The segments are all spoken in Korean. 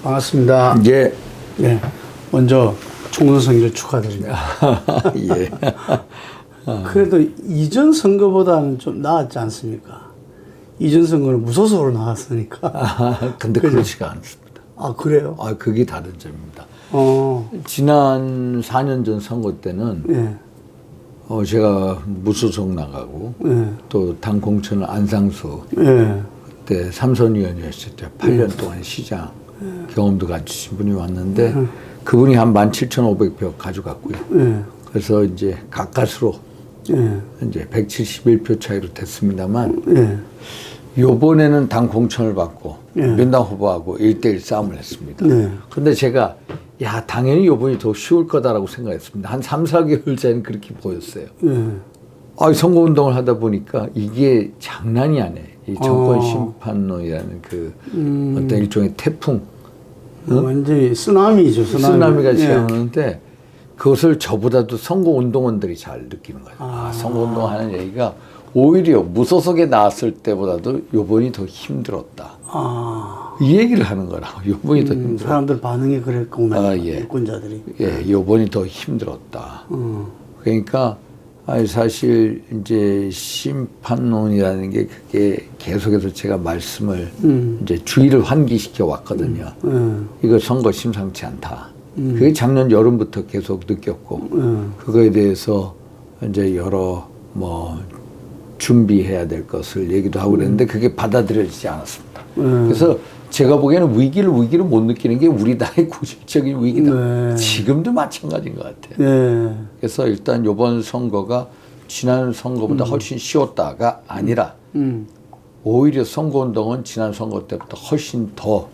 반갑습니다. 예. 네. 먼저 총선 승리를 축하드립니다. 예. 그래도 이전 선거보다는 좀 나았지 않습니까? 이전 선거는 무소속으로 나왔으니까. 근데 그렇지가 않습니다. 아, 그래요? 그게 다른 점입니다. 지난 4년 전 선거 때는 예. 제가 무소속 나가고 예. 또 당 공천을 안상수 예. 그때 삼선위원이었을 때 8년 동안 시장 경험도 갖추신 분이 왔는데 그분이 한 17,500표 가져갔고요. 예. 그래서 이제 가까스로 예. 이제 171표 차이로 됐습니다만 예. 요번에는 당 공천을 받고 예. 민당 후보하고 1대1 싸움을 했습니다. 네. 그런데 제가 당연히 요번이 더 쉬울 거다라고 생각했습니다. 한 3, 4개월 전에는 그렇게 보였어요. 예. 선거운동을 하다 보니까 이게 장난이 아니에요. 이 정권 심판론이라는 그 어떤 일종의 태풍. 완전히 쓰나미죠, 쓰나미. 같이 예. 오는데 그것을 저보다도 선거운동원들이 잘 느끼는 거예요. 선거운동 하는 얘기가 오히려 무소속에 나왔을 때보다도 요번이 더 힘들었다. 이 얘기를 하는 거라고. 요번이 더 힘들었다. 사람들 반응이 그랬구나. 예. 유권자들이. 예, 요번이 더 힘들었다. 그러니까 사실 이제 심판론이라는 게 그게 계속해서 제가 말씀을 이제 주의를 환기시켜 왔거든요. 이거 선거 심상치 않다. 그게 작년 여름부터 계속 느꼈고 그거에 대해서 이제 여러 준비해야 될 것을 얘기도 하고 그랬는데 그게 받아들여지지 않았습니다. 그래서 제가 보기에는 위기를 못 느끼는 게 우리 나라의 구실적인 위기다. 네. 지금도 마찬가지인 것 같아요. 네. 그래서 일단 이번 선거가 지난 선거보다 훨씬 쉬웠다가 아니라 오히려 선거운동은 지난 선거 때부터 훨씬 더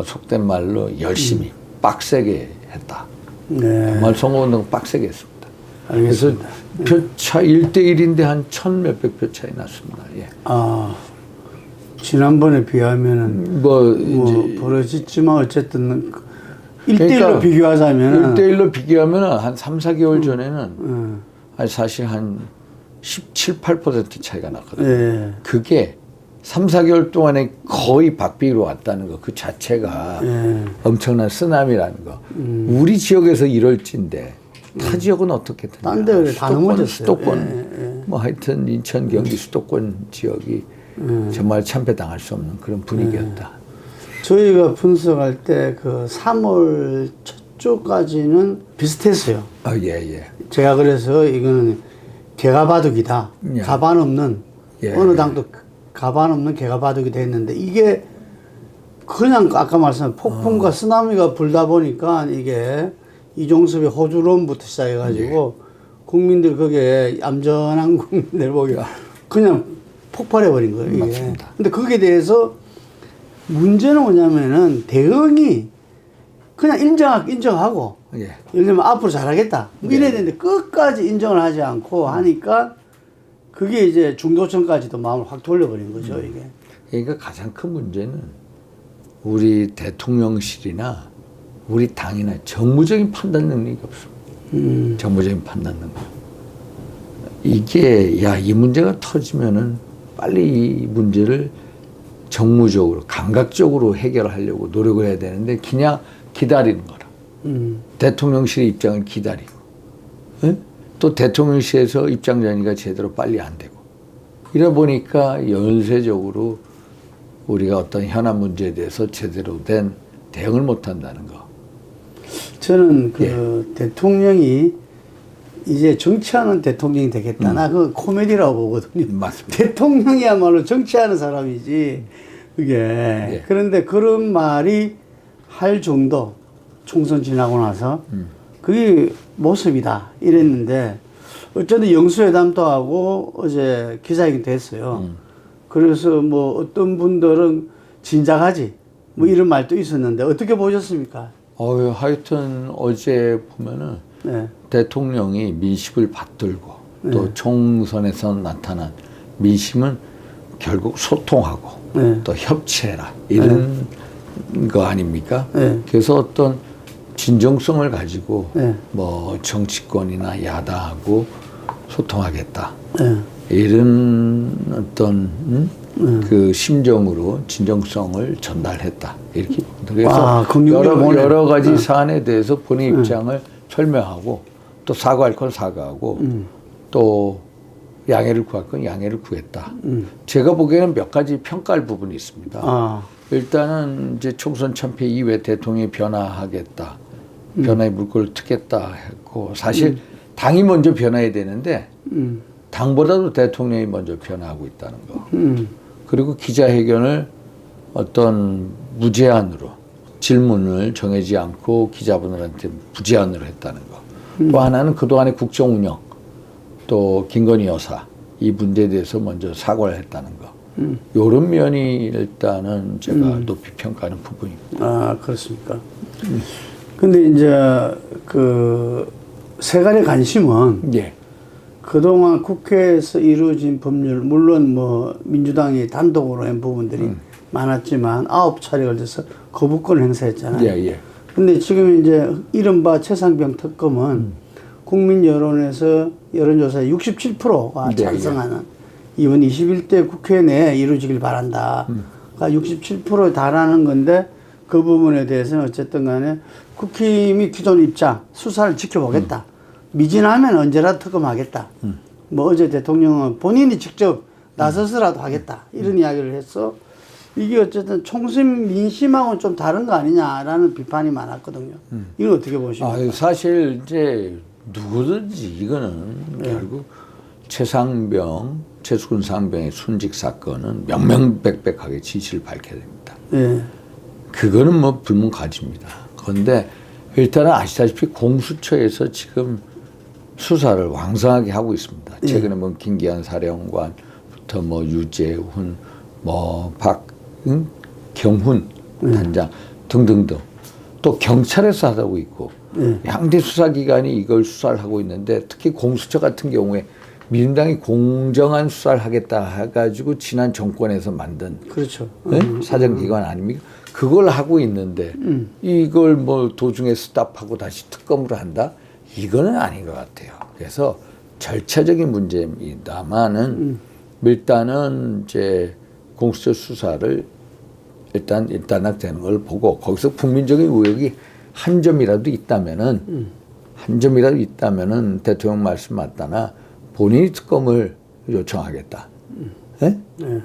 속된 말로 열심히 빡세게 했다. 네. 정말 선거운동 빡세게 했습니다. 알겠습니다. 그래서 표차 1대1인데 한 1,000몇백 표 차이 났습니다. 예. 지난번에 비하면은 이제 벌어졌지만 어쨌든 1대1로 그러니까 비교하자면 1대1로 비교하면 한 3, 4개월 전에는 사실 한 17, 8% 차이가 났거든요. 예. 그게 3, 4개월 동안에 거의 박빙으로 왔다는 거 그 자체가 엄청난 쓰나미라는 거. 우리 지역에서 이럴진데 타 지역은 어떻게 되냐. 딴 데 다 넘어졌어요. 수도권 하여튼 인천 경기 수도권 지역이 정말 참패당할 수 없는 그런 분위기였다. 저희가 분석할 때 그 3월 첫 주까지는 비슷했어요. 예. 제가 그래서 이거는 개가바둑이다. 예. 가반 없는 예. 어느 당도 가반 없는 개가바둑이 됐는데 이게 그냥 아까 말씀한 폭풍과 쓰나미가 불다 보니까 이게 이종섭의 호주론부터 시작해가지고 국민들 거기에 얌전한 국민들 보기 그냥 폭발해버린 거예요. 이게. 맞습니다. 근데 거기에 대해서 문제는 뭐냐면은 대응이 그냥 인정하고 예. 예를 들면 앞으로 잘하겠다 이래야 되는데 끝까지 인정을 하지 않고 하니까 그게 이제 중도층까지도 마음을 확 돌려버린 거죠. 이게. 그러니까 가장 큰 문제는 우리 대통령실이나 우리 당이나 정무적인 판단 능력이 없습니다. 정무적인 판단 능력. 이게 이 문제가 터지면은 빨리 이 문제를 정무적으로 감각적으로 해결하려고 노력을 해야 되는데 그냥 기다리는 거라. 대통령실의 입장을 기다리고 또 대통령실에서 입장 전이가 제대로 빨리 안 되고 이러 보니까 연쇄적으로 우리가 어떤 현안 문제에 대해서 제대로 된 대응을 못 한다는 거. 저는 대통령이 이제 정치하는 대통령이 되겠다. 나 그 코미디라고 보거든요. 맞습니다. 대통령이야말로 정치하는 사람이지. 그게. 그런데 그런 말이 할 정도 총선 지나고 나서 그게 모습이다. 이랬는데 어쨌든 영수회담도 하고 어제 기자회견도 했어요. 그래서 어떤 분들은 진작하지. 이런 말도 있었는데 어떻게 보셨습니까? 하여튼 어제 보면은 대통령이 민심을 받들고 또 총선에서 나타난 민심은 결국 소통하고 또 협치해라 이런 거 아닙니까? 그래서 어떤 진정성을 가지고 정치권이나 야당하고 소통하겠다 이런 어떤 그 심정으로 진정성을 전달했다. 이렇게 봅니다. 그래서 긍정적으로 여러 가지 사안에 대해서 본인 입장을 설명하고 또 사과할 건 사과하고 또 양해를 구할 건 양해를 구했다. 제가 보기에는 몇 가지 평가할 부분이 있습니다. 일단은 이제 총선 참패 이후에 대통령이 변화하겠다. 변화의 물꼬를 트겠다 했고 사실 당이 먼저 변화해야 되는데 당보다도 대통령이 먼저 변화하고 있다는 거. 그리고 기자회견을 어떤 무제한으로 질문을 정해지 않고 기자분들한테 무제한으로 했다는 거. 또 하나는 그동안의 국정 운영 또 김건희 여사 이 문제에 대해서 먼저 사과를 했다는 거. 이런 면이 일단은 제가 높이 평가하는 부분입니다. 그렇습니까? 근데 이제 그 세간의 관심은 예. 그동안 국회에서 이루어진 법률, 물론 뭐 민주당이 단독으로 한 부분들이 많았지만 9차례 걸려서 거부권을 행사했잖아요. 예, 예. 근데 지금 이제 이른바 최상병 특검은 국민 여론에서 여론조사에 67%가 찬성하는 이번 21대 국회 내에 이루어지길 바란다. 67%에 달하는 건데 그 부분에 대해서는 어쨌든 간에 국힘이 기존 입장, 수사를 지켜보겠다. 미진하면 언제라도 특검하겠다. 뭐 어제 대통령은 본인이 직접 나서서라도 하겠다. 이런 이야기를 했어. 이게 어쨌든 총선 민심하고는 좀 다른 거 아니냐라는 비판이 많았거든요. 이건 어떻게 보십니까? 사실 이제 누구든지 이거는 결국 최상병, 최수근 상병의 순직 사건은 명명백백하게 진실을 밝혀야 됩니다. 예. 그거는 뭐 불문가지입니다. 그런데 일단은 아시다시피 공수처에서 지금 수사를 왕성하게 하고 있습니다. 최근에 뭐 김기한 사령관부터 뭐 유재훈, 뭐 경훈 단장 등등등 또 경찰에서 하고 있고 양대 수사기관이 이걸 수사를 하고 있는데 특히 공수처 같은 경우에 민주당이 공정한 수사를 하겠다 해가지고 지난 정권에서 만든 그렇죠. 사정기관 아닙니까? 그걸 하고 있는데 이걸 뭐 도중에 스탑하고 다시 특검으로 한다? 이거는 아닌 것 같아요. 그래서 절차적인 문제입니다만은 일단은 이제 공수처 수사를 일단 되는 걸 보고 거기서 국민적인 의혹이 한 점이라도 있다면은 대통령 말씀 맞다나 본인이 특검을 요청하겠다. 네?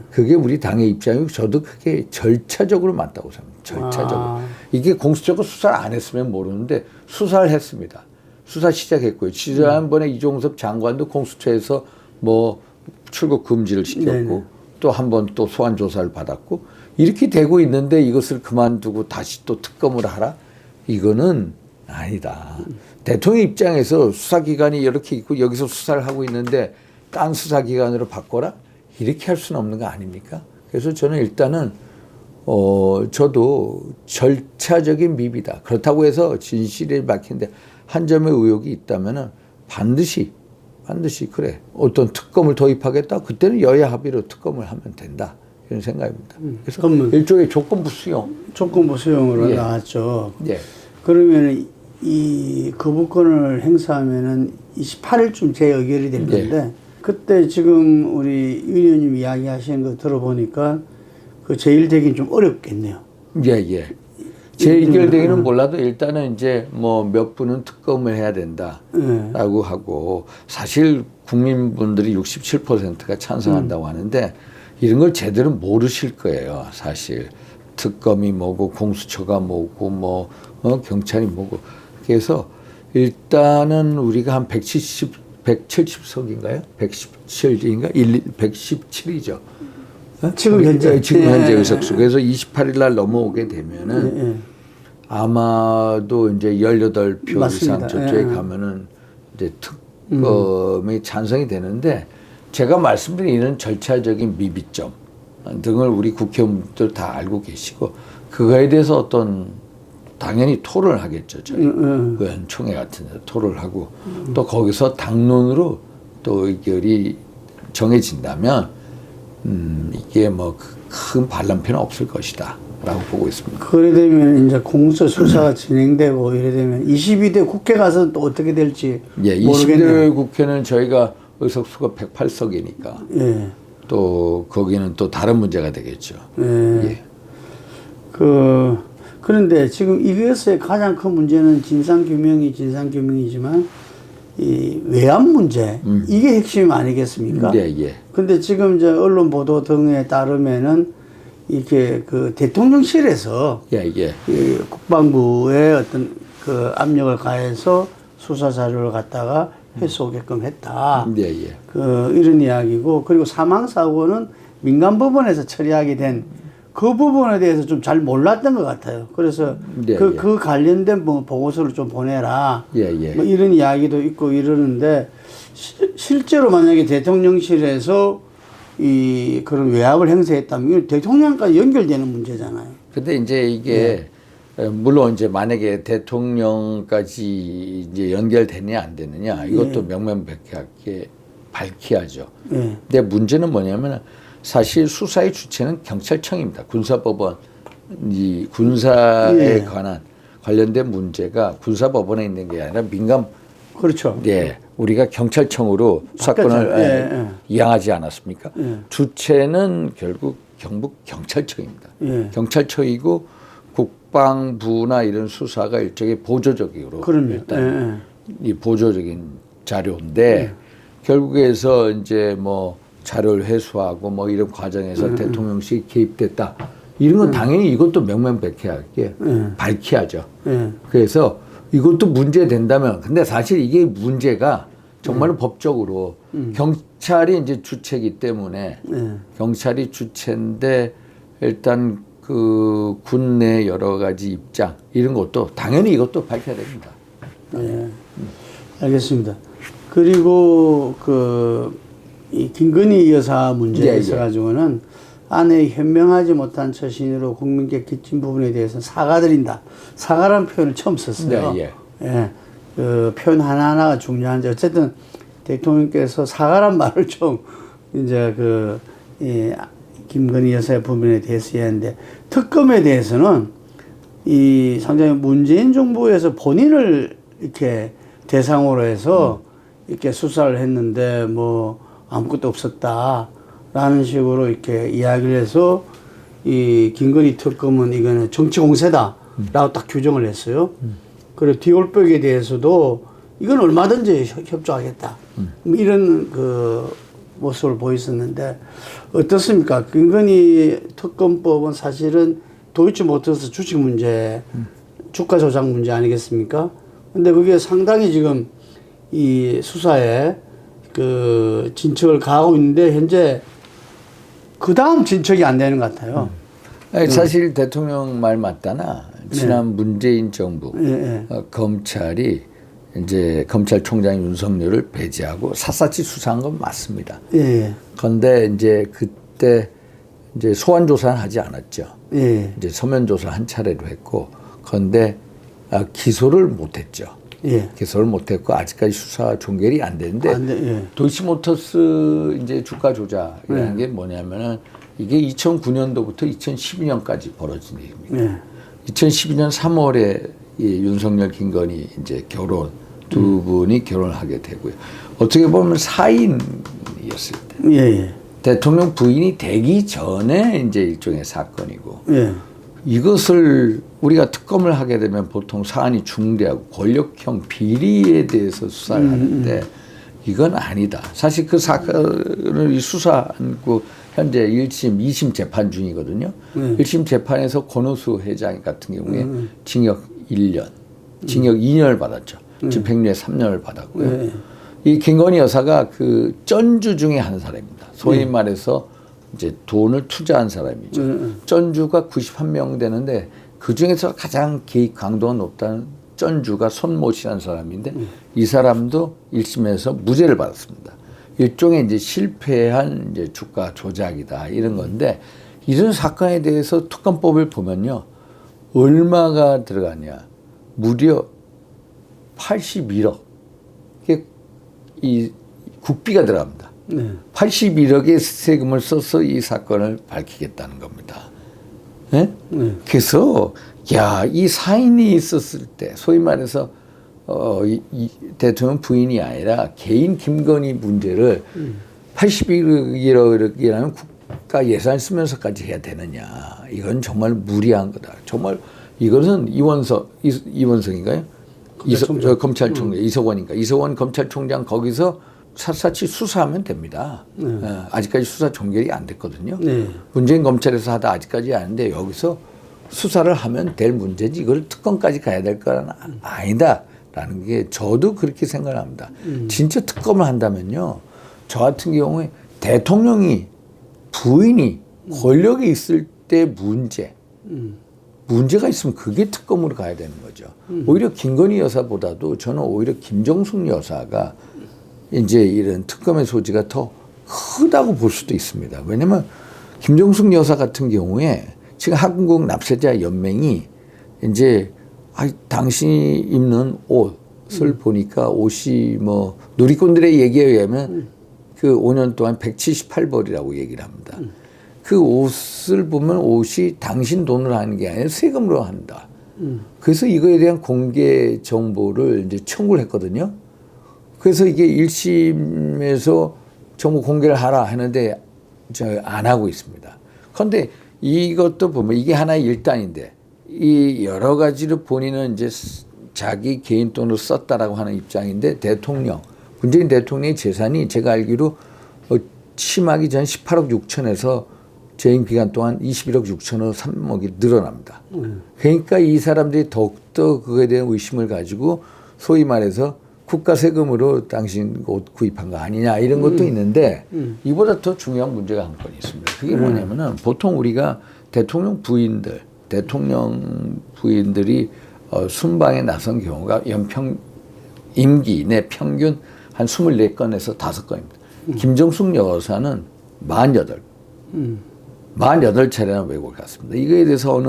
그게 우리 당의 입장이고 저도 그게 절차적으로 맞다고 생각합니다. 절차적으로. 이게 공수처가 수사를 안 했으면 모르는데 수사를 했습니다. 수사 시작했고요. 지난번에 이종섭 장관도 공수처에서 뭐 출국 금지를 시켰고 또 한 번 또 소환 조사를 받았고 이렇게 되고 있는데 이것을 그만두고 다시 또 특검을 하라? 이거는 아니다. 대통령 입장에서 수사기관이 이렇게 있고 여기서 수사를 하고 있는데 딴 수사기관으로 바꿔라? 이렇게 할 수는 없는 거 아닙니까? 그래서 저는 일단은 저도 절차적인 미비다. 그렇다고 해서 진실이 막힌데 한 점의 의혹이 있다면은 반드시 그래 어떤 특검을 도입하겠다. 그때는 여야 합의로 특검을 하면 된다. 이런 생각입니다. 그래서 일종의 조건부 수용으로 나왔죠. 예. 그러면 이 거부권을 행사하면은 28일쯤 재의결이 될 건데 그때 지금 우리 유 의원님 이야기하시는 거 들어보니까 그 재일되긴 좀 어렵겠네요. 예. 재의결되기는 몰라도 일단은 이제 뭐 몇 분은 특검을 해야 된다라고 하고 사실 국민분들이 67%가 찬성한다고 하는데 이런 걸 제대로 모르실 거예요. 사실 특검이 뭐고 공수처가 뭐고 뭐 경찰이 뭐고 그래서 일단은 우리가 한 170석인가요? 117인가? 117이죠. 지금 현재 의석수. 그래서 28일 날 넘어오게 되면은 아마도 이제 18표 맞습니다. 이상 저쪽에 가면은 이제 특검이 찬성이 되는데 제가 말씀드린 이런 절차적인 미비점 등을 우리 국회의원들 다 알고 계시고 그거에 대해서 어떤 당연히 토론을 하겠죠. 저희 의원총회 같은 데 토론을 하고 또 거기서 당론으로 또 의결이 정해진다면 이게 뭐 큰 반란표는 없을 것이다 라고 보고 있습니다. 그래 되면 이제 공수처 수사가 진행되고 이래 되면 22대 국회 가서 또 어떻게 될지 모르겠네요. 22대 국회는 저희가 의석수가 108석이니까 또 거기는 또 다른 문제가 되겠죠. 예. 그런데 지금 이것의 가장 큰 문제는 진상규명이지만 이 외환 문제 이게 핵심 아니겠습니까? 예. 근데 지금 이제 언론 보도 등에 따르면은 이게 그 대통령실에서 예. 이 국방부에 어떤 그 압력을 가해서 수사 자료를 갖다가 회수하게끔 했다. 예. 이런 이야기고, 그리고 사망 사고는 민간 법원에서 처리하게 된 그 부분에 대해서 좀 잘 몰랐던 것 같아요. 그래서 그 관련된 뭐 보고서를 좀 보내라. 뭐 이런 이야기도 있고 이러는데, 실제로 만약에 대통령실에서 이 그런 외압을 행사했다면 이건 대통령까지 연결되는 문제잖아요. 근데 이제 이게 물론 이제 만약에 대통령까지 이제 연결되느냐 안 되느냐 이것도 명명백백하게 밝혀야죠. 근데 문제는 뭐냐면 사실 수사의 주체는 경찰청입니다. 군사법원, 이 군사에 관련된 문제가 군사법원에 있는 게 아니라 민간. 그렇죠. 예, 우리가 경찰청으로 수사권을 이양하지 않았습니까? 주체는 결국 경북 경찰청입니다. 경찰청이고 국방부나 이런 수사가 일종의 보조적으로 일단 이 보조적인 자료인데 결국에서 이제 뭐 자료를 회수하고 뭐 이런 과정에서 대통령실이 개입됐다. 이런 건 당연히 이것도 명명백백하게 밝혀야죠. 그래서 이것도 문제 된다면, 근데 사실 이게 문제가 정말로 법적으로 경찰이 이제 주체이기 때문에 경찰이 주체인데 일단 그 군내 여러 가지 입장 이런 것도 당연히 이것도 밝혀야 됩니다. 네, 알겠습니다. 그리고 이 김건희 여사 문제에 있어 가지고는 아내의 현명하지 못한 처신으로 국민께 끼친 부분에 대해서 사과드린다. 사과라는 표현을 처음 썼어요. 그 표현 하나하나가 중요한데 어쨌든 대통령께서 사과란 말을 좀 이제 김건희 여사의 부분에 대해서 했는데, 특검에 대해서는 이 상당히 문재인 정부에서 본인을 이렇게 대상으로 해서 이렇게 수사를 했는데 뭐 아무것도 없었다라는 식으로 이렇게 이야기를 해서 이 김건희 특검은 이거는 정치 공세다라고 딱 규정을 했어요. 그리고 디올백에 대해서도 이건 얼마든지 협조하겠다. 이런 모습을 보였었는데 어떻습니까? 김건희 특검법은 사실은 도이치모터스 주식 문제, 주가 조작 문제 아니겠습니까? 근데 그게 상당히 지금 이 수사에 진척을 가하고 있는데 현재 그 다음 진척이 안 되는 것 같아요. 사실 대통령 말 맞다나 지난 문재인 정부 검찰이 이제 검찰총장 윤석열을 배제하고 샅샅이 수사한 건 맞습니다. 그런데 이제 그때 이제 소환 조사는 하지 않았죠. 이제 서면 조사 한 차례로 했고, 그런데 기소를 못했죠. 기소를 못했고 아직까지 수사 종결이 안 되는데 도이치모터스 이제 주가 조작이라는 게 뭐냐면은 이게 2009년도부터 2012년까지 벌어진 일입니다. 2012년 3월에 윤석열 김건희 이제 두 분이 결혼을 하게 되고요. 어떻게 보면 사인이었을 때 대통령 부인이 되기 전에 이제 일종의 사건이고 이것을 우리가 특검을 하게 되면 보통 사안이 중대하고 권력형 비리에 대해서 수사를 하는데 이건 아니다. 사실 그 사건을 수사한 현재 1심, 2심 재판 중이거든요. 1심 재판에서 권오수 회장 같은 경우에 징역 1년, 징역 2년을 받았죠. 집행유예 3년을 받았고요. 이 김건희 여사가 그 쩐주 중에 한 사람입니다. 소위 말해서 이제 돈을 투자한 사람이죠. 쩐주가 91명 되는데 그 중에서 가장 개입 강도가 높다는 쩐주가 손모 씨라는 사람인데 이 사람도 1심에서 무죄를 받았습니다. 일종의 이제 실패한 이제 주가 조작이다 이런 건데, 이런 사건에 대해서 특검법을 보면요 얼마가 들어가냐, 무려 81억 이 국비가 들어갑니다. 81억의 세금을 써서 이 사건을 밝히겠다는 겁니다. 그래서 이 사인이 있었을 때 소위 말해서 이 대통령 부인이 아니라 개인 김건희 문제를 80억이라면 국가 예산 쓰면서까지 해야 되느냐. 이건 정말 무리한 거다. 정말 이것은 이원석인가요? 검찰총장 이석원인가? 이석원 검찰총장 거기서 샅샅이 수사하면 됩니다. 아직까지 수사 종결이 안 됐거든요. 네. 문재인 검찰에서 하다 아직까지 아닌데 여기서 수사를 하면 될 문제지 이걸 특검까지 가야 될 거는 아니다라는 게 저도 그렇게 생각을 합니다. 진짜 특검을 한다면요. 저 같은 경우에 대통령이 부인이 권력이 있을 때 문제가 있으면 그게 특검으로 가야 되는 거죠. 오히려 김건희 여사보다도 저는 오히려 김정숙 여사가 이제 이런 특검의 소지가 더 크다고 볼 수도 있습니다. 왜냐면 김정숙 여사 같은 경우에 지금 한국 납세자 연맹이 이제 당신이 입는 옷을 보니까 옷이 뭐 누리꾼들의 얘기에 의하면 그 5년 동안 178벌이라고 얘기를 합니다. 그 옷을 보면 옷이 당신 돈으로 하는 게 아니라 세금으로 한다. 그래서 이거에 대한 공개 정보를 이제 청구를 했거든요. 그래서 이게 1심에서 정보 공개를 하라 하는데 안 하고 있습니다. 그런데 이것도 보면 이게 하나의 일단인데 이 여러 가지로 본인은 이제 자기 개인 돈으로 썼다라고 하는 입장인데 문재인 대통령의 재산이 제가 알기로 취임하기 전 18억 6천에서 재임 기간 동안 21억 6천으로 3억이 늘어납니다. 그러니까 이 사람들이 더욱더 그거에 대한 의심을 가지고 소위 말해서 국가 세금으로 당신 옷 구입한 거 아니냐 이런 것도 있는데 이보다 더 중요한 문제가 한 건 있습니다. 그게 뭐냐면은 보통 우리가 대통령 부인들이 순방에 나선 경우가 임기 내 평균 한 24건에서 5건입니다. 김정숙 여사는 48차례나 외국을 갔습니다. 이거에 대해서 어느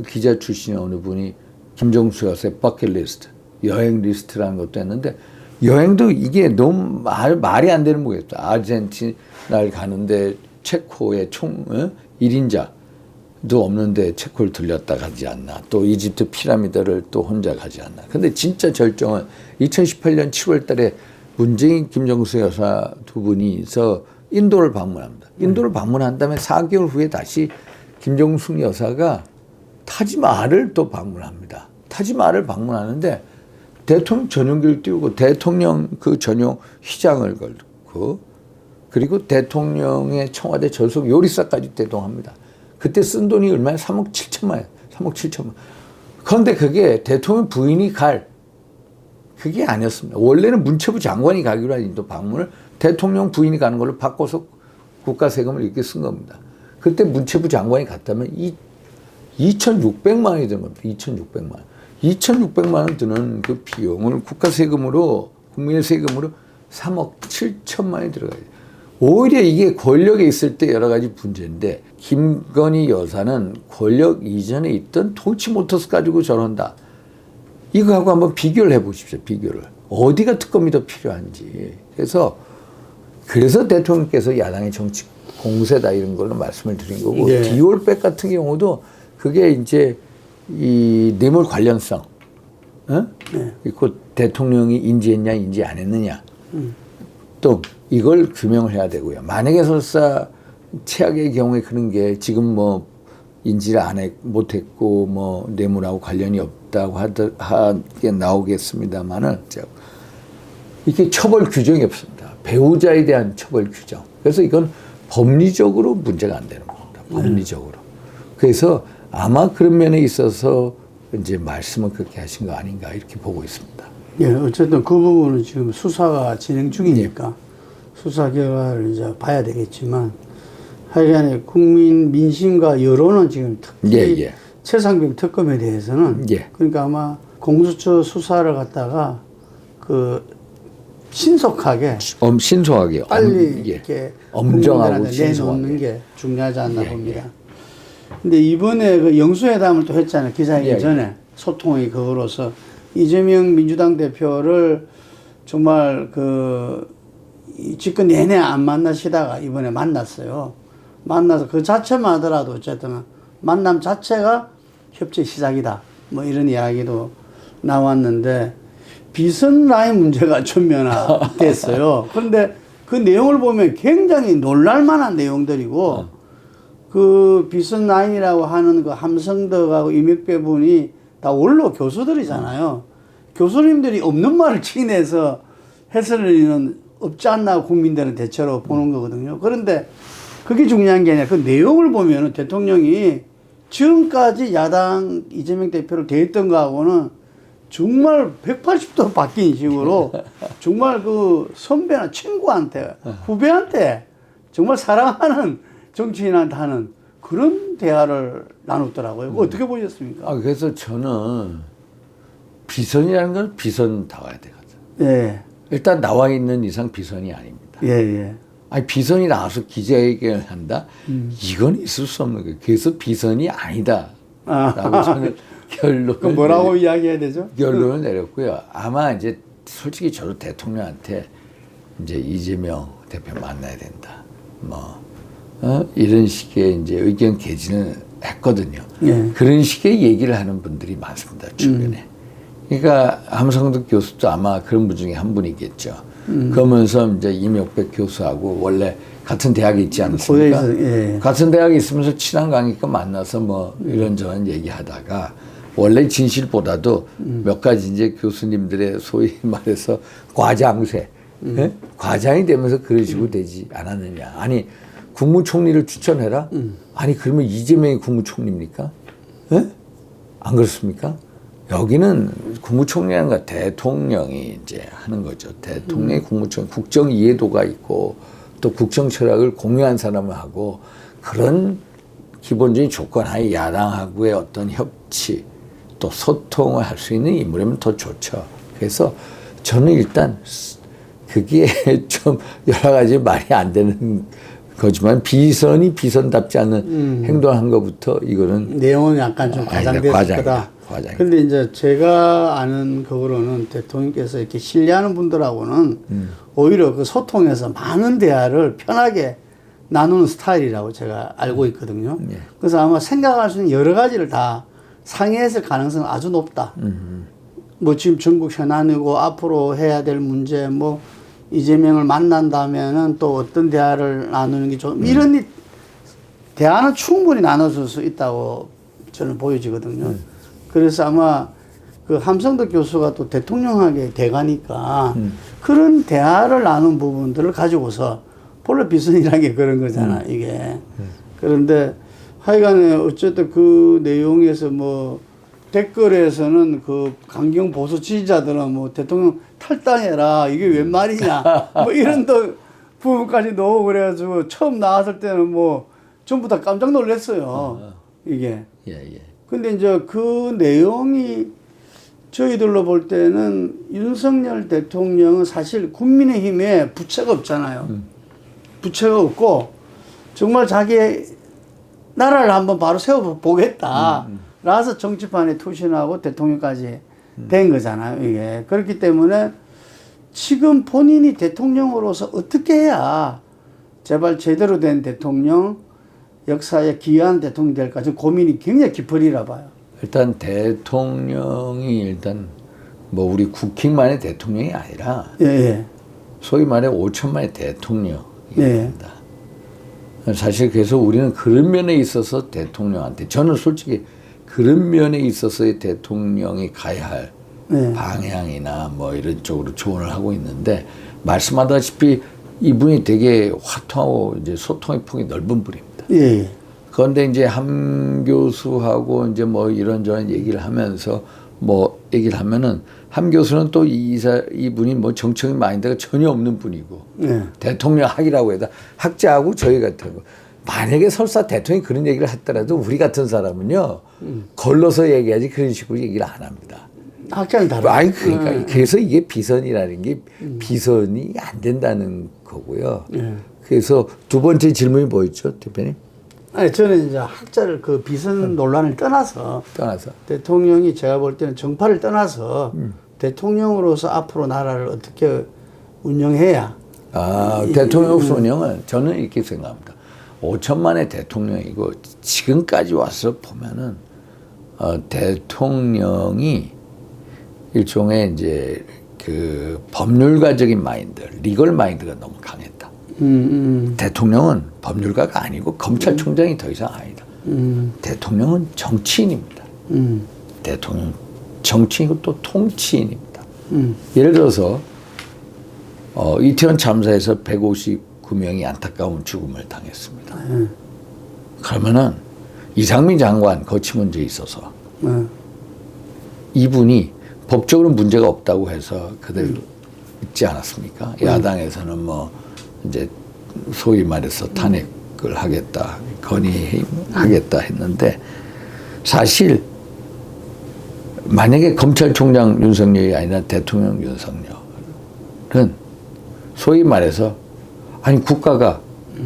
기자 출신의 어느 분이 김정숙 여사의 버킷리스트, 여행 리스트라는 것도 했는데 여행도 이게 너무 말이 안 되는 거겠다. 아르헨티나를 가는데 체코의 1인자도 없는데 체코를 들렸다 가지 않나. 또 이집트 피라미드를 또 혼자 가지 않나. 근데 진짜 절정은 2018년 7월 달에 문재인 김정숙 여사 두 분이서 인도를 방문합니다. 인도를 방문한 다음에 4개월 후에 다시 김정숙 여사가 타지마할을 또 방문합니다. 타지마할을 방문하는데 대통령 전용기를 띄우고 대통령 그 전용 휘장을 걸고 그리고 대통령의 청와대 전속 요리사까지 대동합니다. 그때 쓴 돈이 얼마야? 3억 7천만 원. 그런데 그게 대통령 부인이 그게 아니었습니다. 원래는 문체부 장관이 가기로 한 인도 방문을 대통령 부인이 가는 걸로 바꿔서 국가 세금을 이렇게 쓴 겁니다. 그때 문체부 장관이 갔다면 2,600만 원이 드는 겁니다. 2,600만 원. 2,600만 원 드는 그 비용을 국가 세금으로, 국민의 세금으로 3억 7천만 원이 들어가요. 오히려 이게 권력에 있을 때 여러 가지 문제인데, 김건희 여사는 권력 이전에 있던 도이치모터스 가지고 저런다. 이거하고 한번 비교를 해 보십시오. 비교를. 어디가 특검이 더 필요한지. 그래서 대통령께서 야당의 정치 공세다 이런 걸로 말씀을 드린 거고, 네. 디올백 같은 경우도 그게 이제 이 뇌물 관련성, 네. 그 대통령이 인지했냐, 인지 안 했느냐, 또 이걸 규명을 해야 되고요. 만약에 설사 최악의 경우에 그런 게 지금 인지를 못했고 뇌물하고 관련이 없다고 하게 나오겠습니다만은 이게 처벌 규정이 없습니다. 배우자에 대한 처벌 규정. 그래서 이건 법리적으로 문제가 안 되는 겁니다. 법리적으로. 그래서 아마 그런 면에 있어서 이제 말씀을 그렇게 하신 거 아닌가 이렇게 보고 있습니다. 예, 어쨌든 그 부분은 지금 수사가 진행 중이니까 수사 결과를 이제 봐야 되겠지만 하여간에 국민 민심과 여론은 지금 특히 최상병 특검에 대해서는 그러니까 아마 공수처 수사를 갖다가 신속하게 빨리 이렇게 엄정하고 내놓는 게 중요하지 않나 봅니다. 근데 이번에 그 영수회담을 또 했잖아요. 기자회견 전에 소통의 그거로서 이재명 민주당 대표를 정말 집권 내내 안 만나시다가 이번에 만났어요. 만나서 그 자체만 하더라도 어쨌든 만남 자체가 협치 시작이다. 이런 이야기도 나왔는데 비선 라인 문제가 전면화됐어요. 그런데 그 내용을 보면 굉장히 놀랄만한 내용들이고 그 비선9이라고 하는 그 함성덕하고 이명배 분이 다 원로 교수들이잖아요. 교수님들이 없는 말을 치내서 해설을 리는 없지 않나 국민들은 대체로 보는 거거든요. 그런데 그게 중요한 게 아니라 그 내용을 보면은 대통령이 지금까지 야당 이재명 대표를 대했던 거하고는 정말 180도 바뀐 식으로 정말 그 선배나 친구한테 후배한테 정말 사랑하는 정치인한테 하는 그런 대화를 나눴더라고요. 그거 어떻게 보셨습니까? 그래서 저는 비선이라는 건 비선다워야 되거든. 예. 일단 나와 있는 이상 비선이 아닙니다. 예, 예. 아니 비선이 나와서 기자회견을 한다? 이건 있을 수 없는 거예요. 그래서 비선이 아니다. 라고 저는 결론을 그럼 뭐라고 이야기해야 되죠? 결론을 내렸고요. 아마 이제 솔직히 저도 대통령한테 이제 이재명 대표 만나야 된다. 이런 식의 이제 의견 개진을 했거든요. 예. 그런 식의 얘기를 하는 분들이 많습니다. 주변에. 그러니까 함성덕 교수도 아마 그런 분 중에 한 분이겠죠. 그러면서 이제 이명백 교수하고 원래 같은 대학에 있지 않습니까? 예. 같은 대학에 있으면서 친한 관계니까 만나서 뭐 이런저런 얘기하다가 원래 진실보다도 몇 가지 이제 교수님들의 소위 말해서 과장세, 예? 과장이 되면서 그런 식으로 되지 않았느냐. 아니 국무총리를 추천해라? 아니 그러면 이재명이 국무총리입니까? 예? 안 그렇습니까? 여기는 국무총리라는 건 대통령이 이제 하는 거죠. 대통령이 국무총리, 국정 이해도가 있고 또 국정 철학을 공유한 사람을 하고 그런 기본적인 조건 하에 야당하고의 어떤 협치 또 소통을 할 수 있는 인물이면 더 좋죠. 그래서 저는 일단 그게 좀 여러 가지 말이 안 되는 거지만 비선이 비선답지 않은 행동을 한 것부터 이거는 내용은 약간 좀 과장됐을 거다. 근데 이제 제가 아는 그거로는 대통령께서 이렇게 신뢰하는 분들하고는 오히려 그 소통에서 많은 대화를 편하게 나누는 스타일이라고 제가 알고 있거든요. 그래서 아마 생각할 수 있는 여러 가지를 다 상의했을 가능성은 아주 높다. 뭐 지금 전국 현안이고 앞으로 해야 될 문제 뭐 이재명을 만난다면은 또 어떤 대화를 나누는 게 좀 이런 대화는 충분히 나눠줄 수 있다고 저는 보여지거든요. 그래서 아마 그 함성덕 교수가 또 대통령에게 대가니까 그런 대화를 나눈 부분들을 가지고서 본래 비선이라는 게 그런 거잖아, 이게. 그런데 하여간에 어쨌든 그 내용에서 뭐 댓글에서는 그 강경 보수 지지자들은 뭐 대통령 탈당해라, 이게 웬 말이냐, 뭐 이런 또 부분까지 넣고 그래가지고 처음 나왔을 때는 뭐 전부 다 깜짝 놀랐어요, 이게. 근데 이제 그 내용이 저희들로 볼 때는 윤석열 대통령은 사실 국민의힘에 부채가 없잖아요. 부채가 없고 정말 자기 나라를 한번 바로 세워보겠다. 라서 정치판에 투신하고 대통령까지 된 거잖아요, 이게. 그렇기 때문에 지금 본인이 대통령으로서 어떻게 해야 제발 제대로 된 대통령, 역사에 기여한 대통령이 될까 지금 고민이 굉장히 깊으리라 봐요. 일단 대통령이 일단 뭐 우리 국힘만의 대통령이 아니라 소위 말해 5천만의 대통령입니다. 사실 그래서 우리는 그런 면에 있어서 대통령한테 저는 솔직히 그런 면에 있어서의 대통령이 가야 할 방향이나 뭐 이런 쪽으로 조언을 하고 있는데 말씀하다시피 이분이 되게 화통하고 이제 소통의 폭이 넓은 분입니다. 그런데 이제 함 교수하고 이제 뭐 이런저런 얘기를 하면서 뭐 얘기를 하면은 함 교수는 또 이분이 뭐 정치적인 마인드가 전혀 없는 분이고 대통령 학이라고 해도 학자하고 저희 같은 거 만약에 설사 대통령이 그런 얘기를 했더라도 우리 같은 사람은요 걸러서 얘기하지 그런 식으로 얘기를 안 합니다. 학자는 다르죠. 아니 그러니까 그래서 이게 비선이라는 게 비선이 안 된다는 거고요. 그래서 두 번째 질문이 뭐였죠, 대표님? 아니 저는 이제 학자를 그 비선 논란을 떠나서 대통령이 제가 볼 때는 정파를 떠나서 대통령으로서 앞으로 나라를 어떻게 운영해야 대통령 운영은 저는 이렇게 생각합니다. 5천만의 대통령이고 지금까지 와서 보면은 대통령이 일종의 이제 그 법률가적인 마인드, 리걸 마인드가 너무 강했다. 대통령은 법률가가 아니고 검찰총장이 더 이상 아니다. 대통령은 정치인입니다. 대통령 정치인이고 또 통치인입니다. 예를 들어서 이태원 참사에서 159명이 안타까운 죽음을 당했습니다. 그러면은 이상민 장관 거치 문제에 있어서 이분이 법적으로 문제가 없다고 해서 그대로 있지 않았습니까? 야당에서는 뭐 이제 소위 말해서 탄핵을 하겠다, 건의하겠다 했는데 사실 만약에 검찰총장 윤석열이 아니라 대통령 윤석열은 소위 말해서 아니 국가가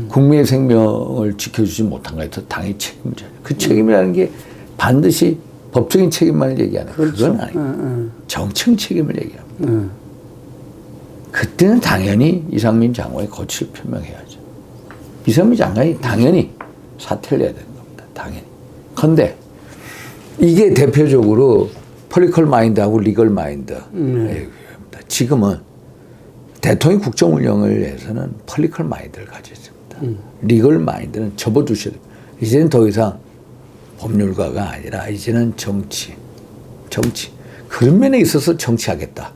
국민의 생명을 지켜주지 못한 거에 서 당의 책임자. 그 책임이라는 게 반드시 법적인 책임만을 얘기하는 그렇죠. 그건 아니고 정책 책임을 얘기합니다. 그때는 당연히 이상민 장관이 거취를 표명해야죠. 이상민 장관이 당연히 사퇴를 해야 되는 겁니다. 당연히. 그런데 이게 대표적으로 폴리컬 마인드하고 리걸 마인드입니다. 지금은 대통령 국정 운영을 위해서는 폴리컬 마인드를 가지고 있습니다. 리걸 마인드는 접어두셔야 됩니다. 이제는 더 이상 법률가가 아니라 이제는 정치. 그런 면에 있어서 정치하겠다.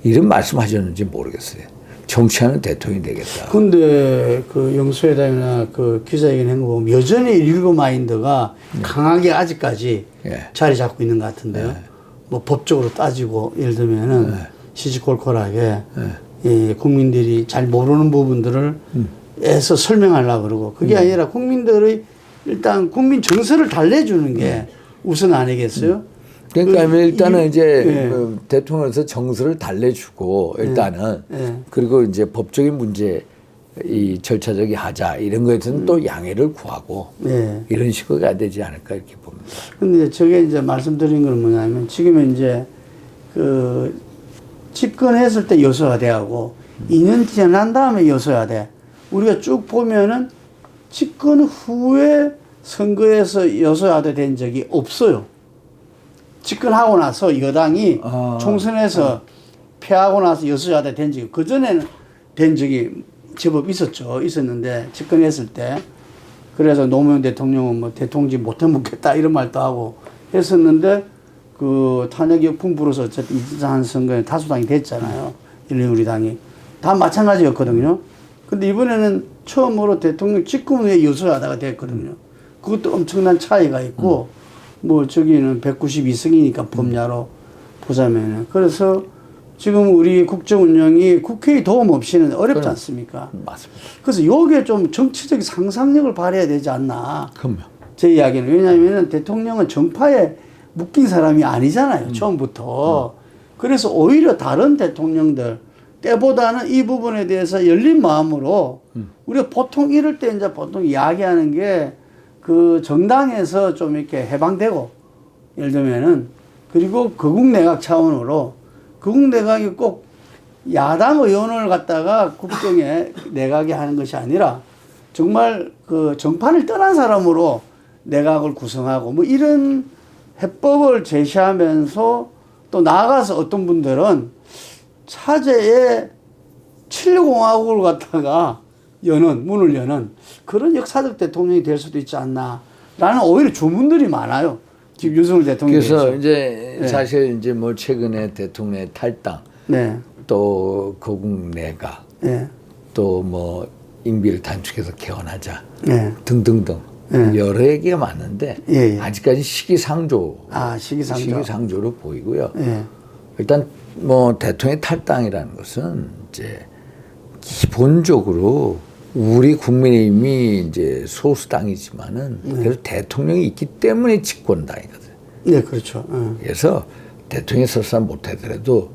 이런 말씀하셨는지 모르겠어요. 정치하는 대통령이 되겠다. 근데 그 영수회담이나 그 기자회견 한 거 보면 여전히 리걸 마인드가 강하게 아직까지 자리 잡고 있는 것 같은데요. 뭐 법적으로 따지고 예를 들면은 시시콜콜하게 이 국민들이 잘 모르는 부분들을 애써 설명하려고 그러고 그게 아니라 국민들의 일단 국민 정서를 달래주는 게 우선 아니겠어요? 그러니까 일단은 이제 그 대통령에서 정서를 달래주고 일단은 그리고 이제 법적인 문제 이 절차적이 하자 이런 거에서는 또 양해를 구하고 이런 식으로 가야 되지 않을까 이렇게 봅니다. 근데 저게 이제 말씀드린 건 뭐냐면 지금은 이제 그 집권했을 때 여소야대하고 2년 지난 다음에 여소야대 우리가 쭉 보면은 집권 후에 선거에서 여소야대 된 적이 없어요. 집권하고 나서 여당이 총선에서 패하고 나서 여소야대 된 적이 그전에는 된 적이 제법 있었는데 집권했을 때 그래서 노무현 대통령은 뭐 대통령직 못해 묻겠다 이런 말도 하고 했었는데 그 탄핵 역풍 불어서 어쨌든 2004년 선거에 다수당이 됐잖아요. 열린우리당이 다 마찬가지였거든요. 근데 이번에는 처음으로 대통령 집권 후에 여소야대가 됐거든요. 그것도 엄청난 차이가 있고 뭐 저기는 192석이니까 범야로 보자면은 그래서 지금 우리 국정 운영이 국회의 도움 없이는 어렵지 않습니까? 맞습니다. 그래서 요게 좀 정치적 상상력을 발휘해야 되지 않나. 그럼요. 제 이야기는 왜냐하면 대통령은 정파에 묶인 사람이 아니잖아요. 처음부터. 그래서 오히려 다른 대통령들 때보다는 이 부분에 대해서 열린 마음으로 우리가 보통 이럴 때 이제 보통 이야기하는 게 그 정당에서 좀 이렇게 해방되고 예를 들면은 그리고 거국 내각 차원으로 거국 내각이 꼭 야당 의원을 갖다가 국정에 내각에 하는 것이 아니라 정말 그 정판을 떠난 사람으로 내각을 구성하고 뭐 이런 해법을 제시하면서 또 나아가서 어떤 분들은 차제에 7공화국을 갖다가 문을 여는 그런 역사적 대통령이 될 수도 있지 않나라는 오히려 주문들이 많아요. 지금 윤석열 대통령이. 그래서 이제 사실 이제 뭐 최근에 대통령의 탈당, 또 거국 내각, 또 뭐 임기를 단축해서 개헌하자 등등등 여러 얘기가 많은데 아직까지 시기상조로 보이고요. 일단 뭐 대통령의 탈당이라는 것은 이제 기본적으로 우리 국민의힘이 이제 소수당이지만은 그래도 대통령이 있기 때문에 집권당이거든요. 네, 그렇죠. 그래서 대통령이 설사 못하더라도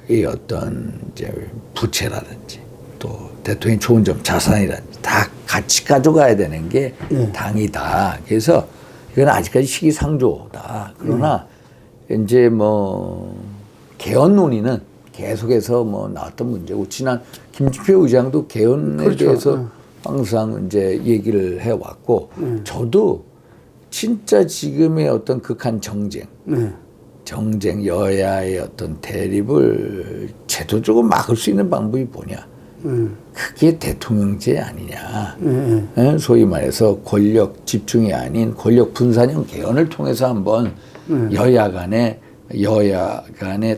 이 어떤 이제 부채라든지 또 대통령의 좋은 점, 자산이라든지 다 같이 가져가야 되는 게 당이다. 그래서 이건 아직까지 시기상조다. 그러나 이제 뭐 개헌 논의는 계속해서 뭐 나왔던 문제고 지난 김진표 의장도 개헌에 대해서 항상 이제 얘기를 해왔고 저도 진짜 지금의 어떤 극한 정쟁 여야의 어떤 대립을 제도적으로 막을 수 있는 방법이 뭐냐? 그게 대통령제 아니냐? 예? 소위 말해서 권력 집중이 아닌 권력 분산형 개헌을 통해서 한번 여야 간의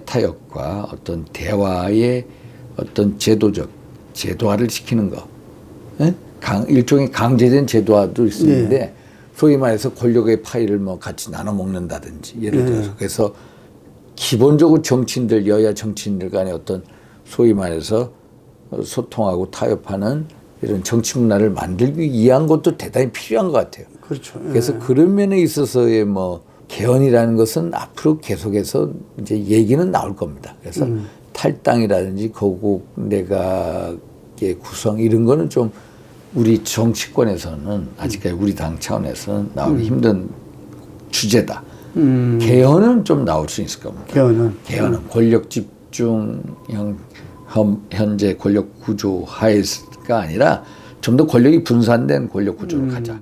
타협과 어떤 대화의 어떤 제도화를 시키는 거. 예? 일종의 강제된 제도화도 있는데 소위 말해서 권력의 파일을 뭐 같이 나눠 먹는다든지 예를 들어서 그래서 기본적으로 정치인들 여야 정치인들 간의 어떤 소위 말해서 소통하고 타협하는 이런 정치 문화를 만들기 위한 것도 대단히 필요한 것 같아요. 그렇죠. 그래서 그런 면에 있어서의 뭐 개헌이라는 것은 앞으로 계속해서 이제 얘기는 나올 겁니다. 그래서 탈당이라든지 거국 내각의 구성 이런 거는 좀 우리 정치권에서는 아직까지 우리 당 차원에서는 나오기 힘든 주제다. 개헌은 좀 나올 수 있을 겁니다. 개헌은 권력 집중형 현재 권력 구조 하에가 아니라 좀 더 권력이 분산된 권력 구조로 가자.